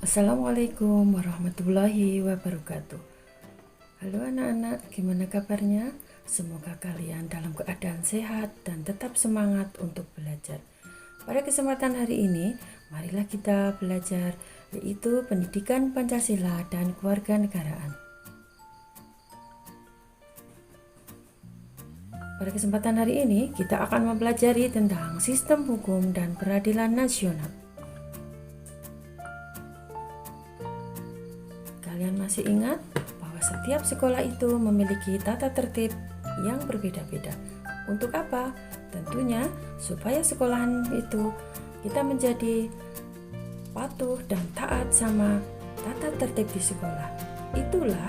Assalamualaikum warahmatullahi wabarakatuh. Halo anak-anak, gimana kabarnya? Semoga kalian dalam keadaan sehat dan tetap semangat untuk belajar. Pada kesempatan hari ini, marilah kita belajar yaitu pendidikan Pancasila dan kewarganegaraan. Pada kesempatan hari ini, kita akan mempelajari tentang sistem hukum dan peradilan nasional. Kalian masih ingat bahwa setiap sekolah itu memiliki tata tertib yang berbeda-beda. Untuk apa? Tentunya supaya sekolahan itu kita menjadi patuh dan taat sama tata tertib di sekolah. Itulah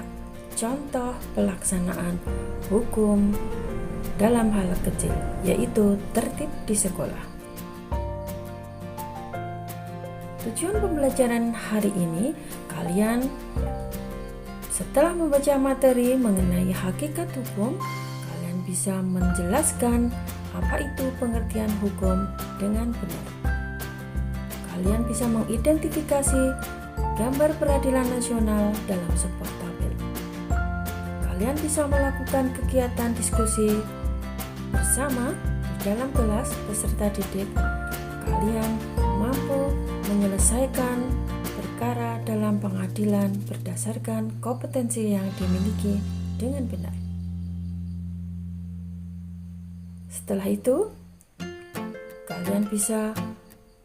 contoh pelaksanaan hukum dalam hal kecil, yaitu tertib di sekolah. Tujuan pembelajaran hari ini, kalian setelah membaca materi mengenai hakikat hukum, kalian bisa menjelaskan apa itu pengertian hukum dengan benar. Kalian bisa mengidentifikasi gambar peradilan nasional dalam sebuah tabel. Kalian bisa melakukan kegiatan diskusi bersama di dalam kelas peserta didik. Kalian mampu menyelesaikan perkara dalam pengadilan berdasarkan kompetensi yang dimiliki dengan benar. Setelah itu, kalian bisa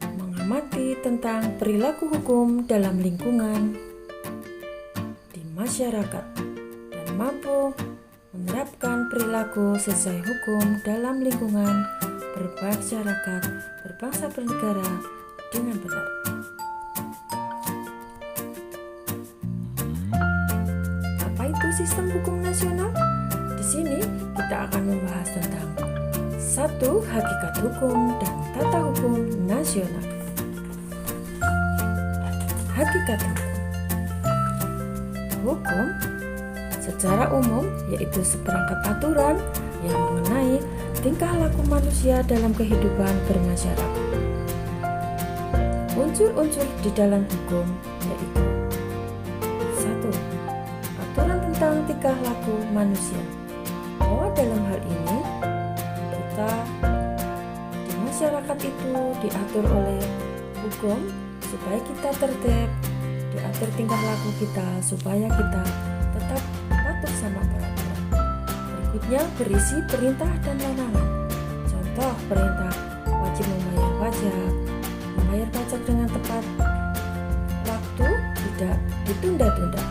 mengamati tentang perilaku hukum dalam lingkungan di masyarakat dan mampu menerapkan perilaku sesuai hukum dalam lingkungan bermasyarakat, berbangsa bernegara dengan benar. Apa itu sistem hukum nasional? Di sini kita akan membahas tentang 1. Hakikat hukum dan tata hukum nasional. Hakikat hukum. Hukum secara umum yaitu seperangkat aturan yang mengenai tingkah laku manusia dalam kehidupan bermasyarakat. Unsur-unsur di dalam hukum yaitu 1. Aturan tentang tingkah laku manusia. Bahwa dalam hal ini kita di masyarakat itu diatur oleh hukum supaya kita tertib, diatur tingkah laku kita supaya kita tetap patuh sama peraturan. Berikutnya berisi perintah dan larangan. Contoh perintah wajib membayar pajak, membayar pajak dengan tepat waktu, tidak ditunda-tunda.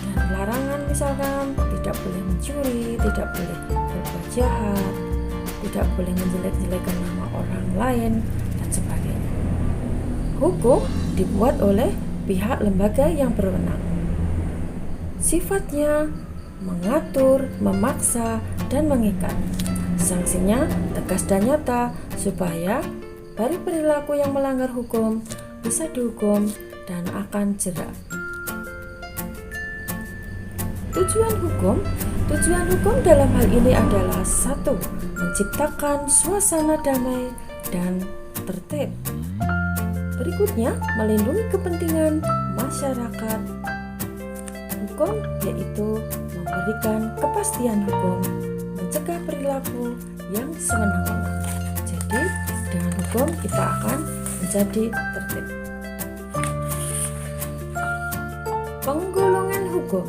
Dan larangan misalkan tidak boleh mencuri, tidak boleh berbuat jahat, tidak boleh menjelek-jelekan nama orang lain, dan sebagainya. Hukum dibuat oleh pihak lembaga yang berwenang. Sifatnya mengatur, memaksa, dan mengikat. Sanksinya tegas dan nyata supaya dari perilaku yang melanggar hukum bisa dihukum dan akan jera. Tujuan hukum dalam hal ini adalah 1. Menciptakan suasana damai dan tertib. Berikutnya, melindungi kepentingan masyarakat. Hukum yaitu memberikan kepastian hukum, mencegah perilaku yang sewenang-wenang. Jadi, dengan hukum kita akan menjadi tertib. Penggolongan hukum.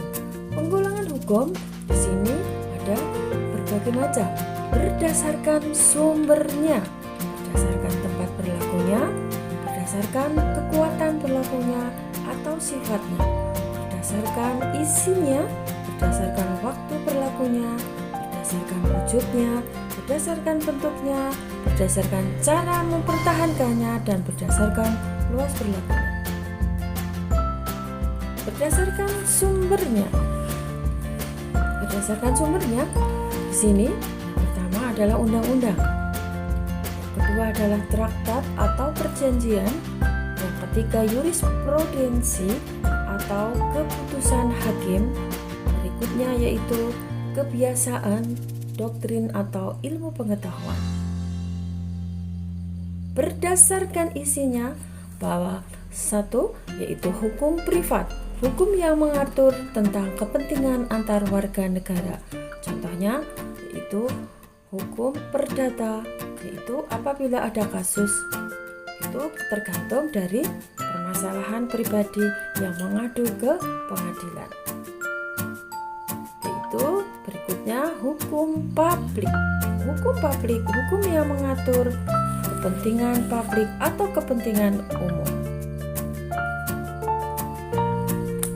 Penggolongan hukum di sini ada berbagai macam berdasarkan sumbernya, berdasarkan tempat berlakunya, berdasarkan kekuatan berlakunya atau sifatnya, berdasarkan isinya, berdasarkan waktu berlakunya, berdasarkan wujudnya, berdasarkan bentuknya, berdasarkan cara mempertahankannya, dan berdasarkan luas berlakunya. Berdasarkan sumbernya. Di sini yang pertama adalah undang-undang. Yang kedua adalah traktat atau perjanjian. Yang ketiga jurisprudensi atau keputusan hakim. Berikutnya yaitu kebiasaan, doktrin atau ilmu pengetahuan. Berdasarkan isinya bahwa Satu, yaitu hukum privat, hukum yang mengatur tentang kepentingan antar warga negara. Contohnya yaitu hukum perdata, yaitu apabila ada kasus itu tergantung dari permasalahan pribadi yang mengadu ke pengadilan. Yaitu berikutnya hukum publik. Hukum publik, hukum yang mengatur kepentingan publik atau kepentingan umum.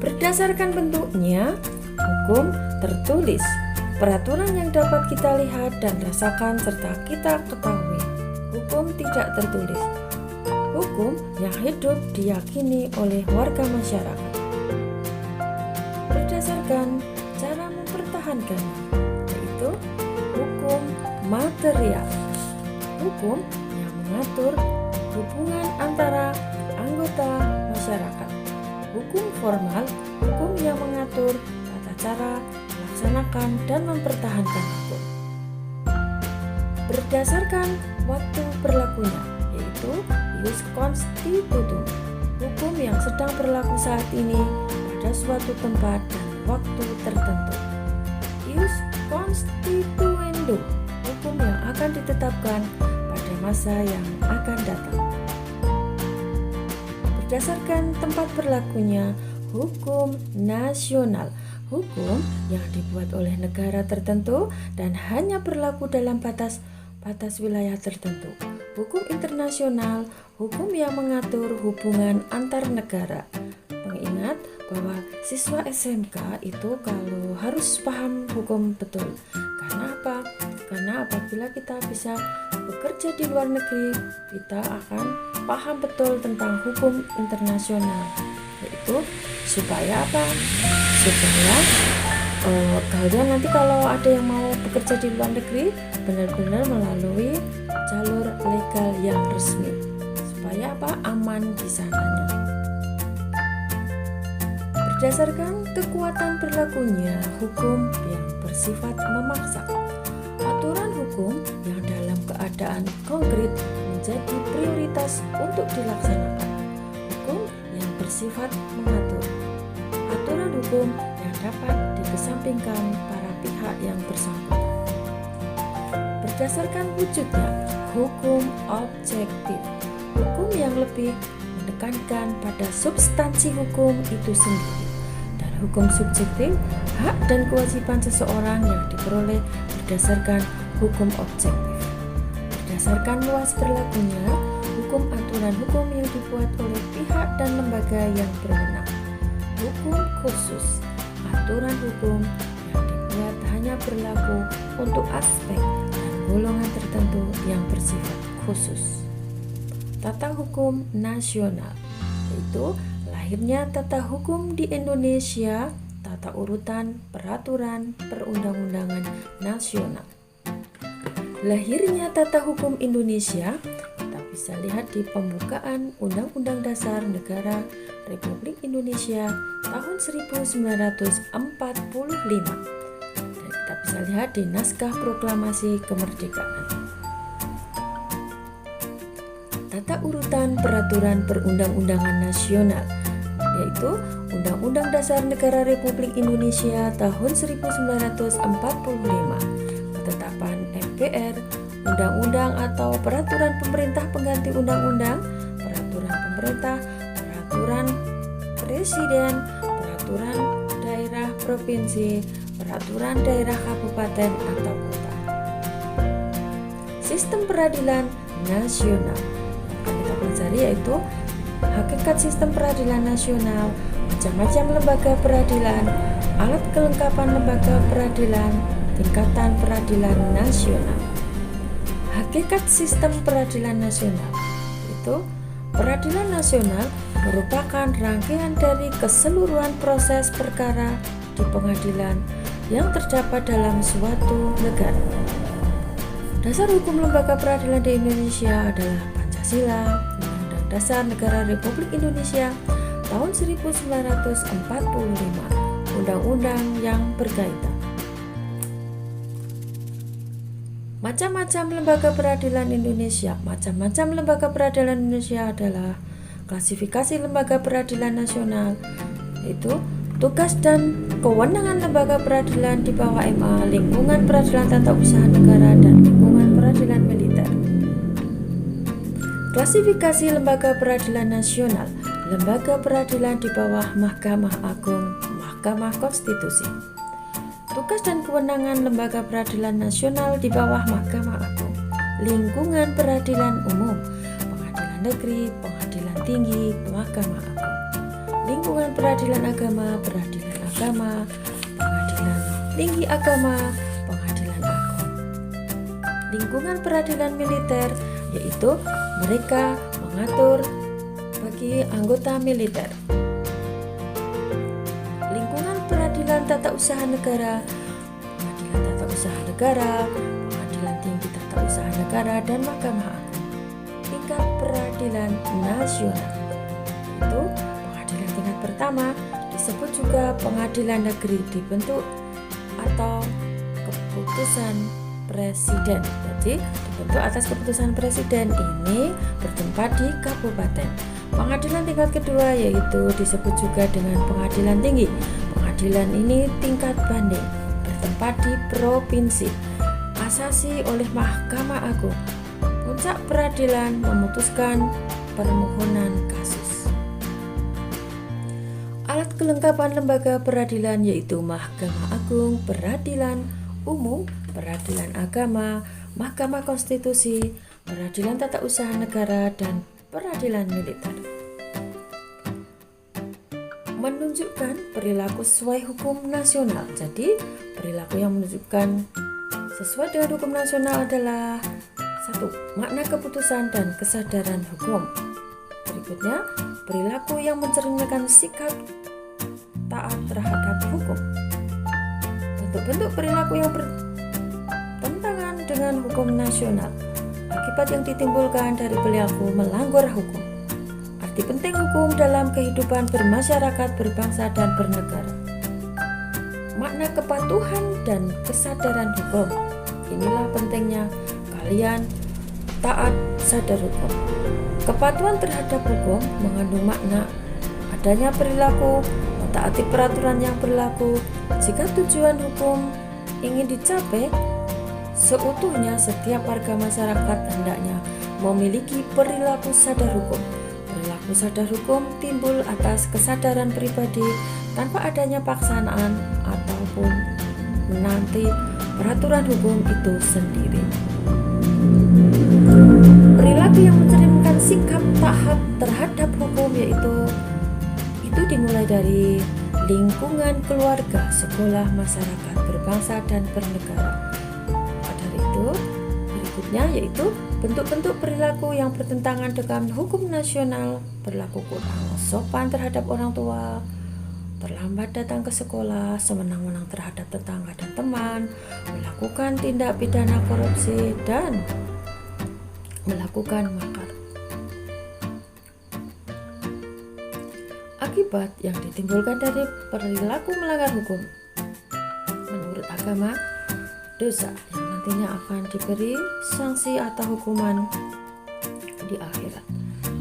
Berdasarkan bentuknya, hukum tertulis, peraturan yang dapat kita lihat dan rasakan serta kita ketahui. Hukum tidak tertulis, hukum yang hidup diyakini oleh warga masyarakat. Berdasarkan cara mempertahankannya, yaitu hukum material, hukum yang mengatur hubungan antara anggota masyarakat. Hukum formal, hukum yang mengatur tata cara melaksanakan dan mempertahankan hukum. Berdasarkan waktu berlakunya, yaitu ius constitutum, hukum yang sedang berlaku saat ini pada suatu tempat dan waktu tertentu. Ius constituendum, hukum yang akan ditetapkan pada masa yang akan datang. Berdasarkan tempat berlakunya, hukum nasional, hukum yang dibuat oleh negara tertentu dan hanya berlaku dalam batas wilayah tertentu. Hukum internasional, hukum yang mengatur hubungan antar negara. Mengingat bahwa siswa SMK itu kalau harus paham hukum betul. Karena apa? Karena apabila kita bisa bekerja di luar negeri, kita akan paham betul tentang hukum internasional. Yaitu supaya apa? Supaya kalian nanti kalau ada yang mau bekerja di luar negeri benar-benar melalui jalur legal yang resmi. Supaya apa? Aman di sananya. Berdasarkan kekuatan berlakunya hukum yang bersifat memaksa, aturan hukum yang dalam keadaan konkret menjadi prioritas untuk dilaksanakan. Hukum yang bersifat mengatur, aturan hukum yang dapat dikesampingkan para pihak yang bersangkutan. Berdasarkan wujudnya, hukum objektif, hukum yang lebih menekankan pada substansi hukum itu sendiri. Dan hukum subjektif, hak dan kewajiban seseorang yang diperoleh berdasarkan hukum objektif. Berdasarkan luas berlakunya, hukum aturan hukum yang dibuat oleh pihak dan lembaga yang berwenang. Hukum khusus, aturan hukum yang dibuat hanya berlaku untuk aspek dan golongan tertentu yang bersifat khusus. Tata hukum nasional, yaitu lahirnya tata hukum di Indonesia, tata urutan peraturan perundang-undangan nasional. Lahirnya tata hukum Indonesia kita bisa lihat di pembukaan Undang-Undang Dasar Negara Republik Indonesia tahun 1945, dan kita bisa lihat di Naskah Proklamasi Kemerdekaan. Tata urutan peraturan perundang-undangan nasional, yaitu Undang-Undang Dasar Negara Republik Indonesia tahun 1945, ketetapan MPR, undang-undang atau peraturan pemerintah pengganti undang-undang, peraturan pemerintah, peraturan presiden, peraturan daerah provinsi, peraturan daerah kabupaten atau kota. Sistem peradilan nasional yang akan kita pelajari yaitu hakikat sistem peradilan nasional, macam-macam lembaga peradilan, alat kelengkapan lembaga peradilan, tingkatan peradilan nasional. Hakikat sistem peradilan nasional itu peradilan nasional merupakan rangkaian dari keseluruhan proses perkara di pengadilan yang terdapat dalam suatu negara. Dasar hukum lembaga peradilan di Indonesia adalah Pancasila, Undang-Undang Dasar Negara Republik Indonesia tahun 1945, undang-undang yang berkaitan. Macam-macam lembaga peradilan Indonesia. Macam-macam lembaga peradilan Indonesia adalah klasifikasi lembaga peradilan nasional, yaitu tugas dan kewenangan lembaga peradilan di bawah MA, lingkungan peradilan tata usaha negara, dan lingkungan peradilan militer. Klasifikasi lembaga peradilan nasional, lembaga peradilan di bawah Mahkamah Agung, Mahkamah Konstitusi. Tugas dan kewenangan lembaga peradilan nasional di bawah Mahkamah Agung, lingkungan peradilan umum, pengadilan negeri, pengadilan tinggi, Mahkamah Agung, lingkungan peradilan agama, pengadilan tinggi agama, pengadilan agung, lingkungan peradilan militer, yaitu mereka mengatur bagi anggota militer. Lingkungan peradilan tata usaha negara, pengadilan tata usaha negara, pengadilan tinggi tata usaha negara, dan Mahkamah Agung. Tingkat peradilan nasional, itu pengadilan tingkat pertama, disebut juga pengadilan negeri, dibentuk atau keputusan presiden. Jadi dibentuk atas keputusan presiden, ini bertempat di kabupaten. Pengadilan tingkat kedua yaitu disebut juga dengan pengadilan tinggi. Pengadilan ini tingkat banding, bertempat di provinsi, asasi oleh Mahkamah Agung. Puncak peradilan memutuskan permohonan kasus. Alat kelengkapan lembaga peradilan yaitu Mahkamah Agung, Peradilan Umum, Peradilan Agama, Mahkamah Konstitusi, Peradilan Tata Usaha Negara, dan Peradilan Militer. Menunjukkan perilaku sesuai hukum nasional. Jadi, perilaku yang menunjukkan sesuai dengan hukum nasional adalah 1. Makna keputusan dan kesadaran hukum. Berikutnya, perilaku yang mencerminkan sikap taat terhadap hukum. Bentuk-bentuk perilaku yang bertentangan dengan hukum nasional, akibat yang ditimbulkan dari perilaku melanggar hukum. Arti penting hukum dalam kehidupan bermasyarakat, berbangsa, dan bernegara. Makna kepatuhan dan kesadaran hukum. Inilah pentingnya kalian taat sadar hukum. Kepatuhan terhadap hukum mengandung makna adanya perilaku mentaati peraturan yang berlaku. Jika tujuan hukum ingin dicapai seutuhnya, setiap warga masyarakat hendaknya memiliki perilaku sadar hukum. Perilaku sadar hukum timbul atas kesadaran pribadi tanpa adanya paksaan ataupun menanti peraturan hukum itu sendiri. Perilaku yang mencerminkan sikap taat terhadap hukum yaitu dimulai dari lingkungan keluarga, sekolah, masyarakat, berbangsa, dan bernegara. Pada itu, berikutnya yaitu bentuk-bentuk perilaku yang bertentangan dengan hukum nasional, berlaku kurang sopan terhadap orang tua, terlambat datang ke sekolah, sewenang-wenang terhadap tetangga dan teman, melakukan tindak pidana korupsi, dan melakukan makar. Akibat yang ditimbulkan dari perilaku melanggar hukum, menurut agama, dosa yang nantinya akan diberi sanksi atau hukuman di akhirat.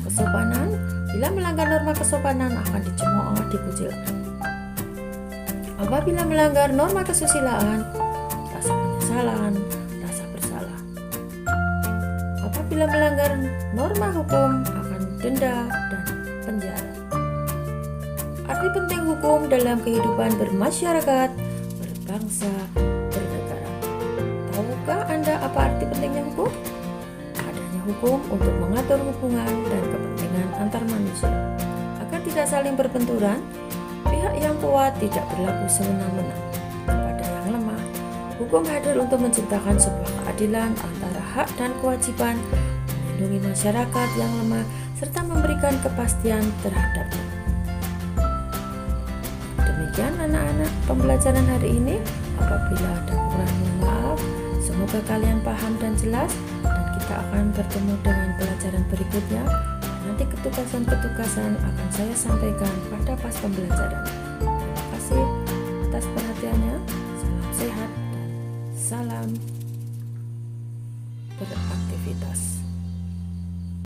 Kesopanan, bila melanggar norma kesopanan akan dicemooh, dikucilkan. Apabila melanggar norma kesusilaan, rasa penyesalan, rasa bersalah. Apabila melanggar norma hukum akan denda dan penjara. Arti penting hukum dalam kehidupan bermasyarakat, berbangsa, bernegara. Tahukah Anda apa arti pentingnya hukum? Adanya hukum untuk mengatur hubungan dan kepentingan antar manusia agar tidak saling berbenturan. Pihak yang kuat tidak berlaku sewenang-wenang kepada yang lemah. Hukum hadir untuk menciptakan sebuah keadilan antara hak dan kewajiban, melindungi masyarakat yang lemah, serta memberikan kepastian terhadapnya. Demikian anak-anak pembelajaran hari ini. Apabila ada kurang, maaf. Semoga kalian paham dan jelas, dan kita akan bertemu dengan pelajaran berikutnya. Nanti ketugasan-ketugasan akan saya sampaikan pada pas pembelajaran. Terima kasih atas perhatiannya. Salam sehat dan salam beraktivitas.